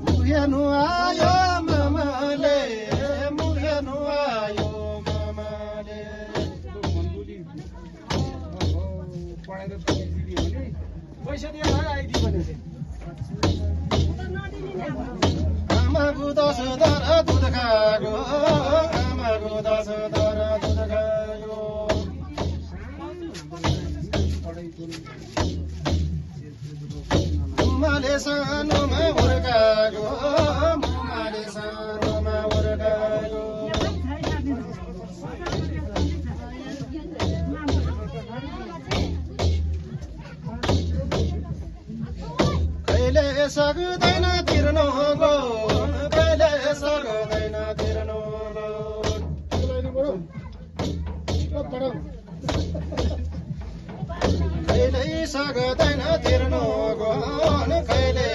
मुहेनु आयो मामाले मुहेनु आयो मामाले पैसा दिएर आइदियो भने आमाको 10 दर दुध खाएको आमाको 10 दर दुध खायो मुमाले सानोमा हुर्काएको मुमाले सानोमा हुर्कायो कहिले सक्दैन तिर्नु गो कहिले सक्दैन तिर्नु गो कहिले सक्दैन तिर्नु गो कहिले